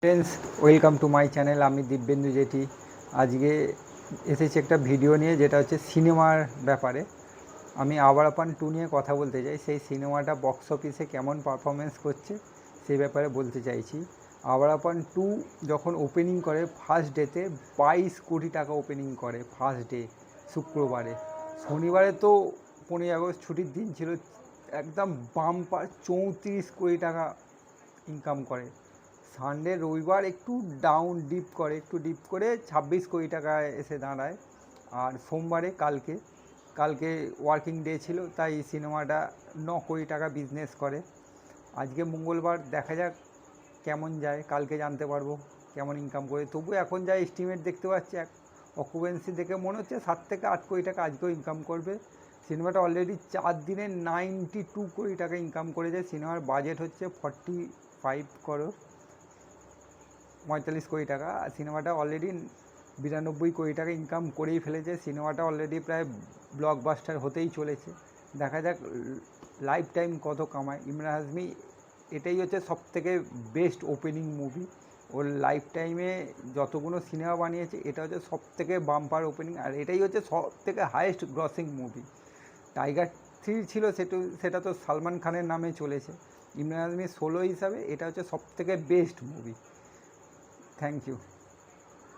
Friends, welcome to my channel. আমি দিব্যেন্দু জেঠি। আজকে এসেছি একটা ভিডিও নিয়ে, যেটা হচ্ছে সিনেমার ব্যাপারে। আমি আওয়ারাপান 2 নিয়ে কথা বলতে চাই। সেই সিনেমাটা বক্স অফিসে কেমন পারফরমেন্স করছে সেই ব্যাপারে বলতে চাইছি। আওয়ারাপান 2 যখন ওপেনিং করে ফার্স্ট ডেতে 22 কোটি টাকা ওপেনিং করে ফার্স্ট ডে, শুক্রবারে। শনিবারে তো 15ই আগস্ট ছুটির দিন ছিল, একদম বাম্পার 34 কোটি টাকা ইনকাম করে। সানডে রবিবার একটু ডিপ করে 26 কোটি টাকায় এসে দাঁড়ায়। আর সোমবারে কালকে ওয়ার্কিং ডে ছিল, তাই সিনেমাটা 9 কোটি টাকা বিজনেস করে। আজকে মঙ্গলবার, দেখা যাক কেমন যায়, কালকে জানতে পারবো কেমন ইনকাম করে। তবু এখন যা এস্টিমেট দেখতে পাচ্ছি, অকুপেন্সি দেখে মনে হচ্ছে 7 থেকে 8 কোটি টাকা আজকেও ইনকাম করবে। সিনেমাটা অলরেডি 4 দিনে 92 কোটি টাকা ইনকাম করেছে। সিনেমার বাজেট হচ্ছে 45 করোড়, 45 কোটি টাকা। আর সিনেমাটা অলরেডি 92 কোটি টাকা ইনকাম করেই ফেলেছে। সিনেমাটা অলরেডি প্রায় ব্লকবাস্টার হতেই চলেছে। দেখা যাক লাইফ টাইম কত কামায় ইমরান হাশমি। এটাই হচ্ছে সবথেকে বেস্ট ওপেনিং মুভি। ওর লাইফ টাইমে যতগুলো সিনেমা বানিয়েছে, এটা হচ্ছে সবথেকে বাম্পার ওপেনিং। আর এটাই হচ্ছে সবথেকে হায়েস্ট গ্রসিং মুভি। টাইগার 3 ছিল, সেটা তো সালমান খানের নামে চলেছে। ইমরান হাশমির সোলো হিসাবে এটা হচ্ছে সবথেকে বেস্ট মুভি। Thank you.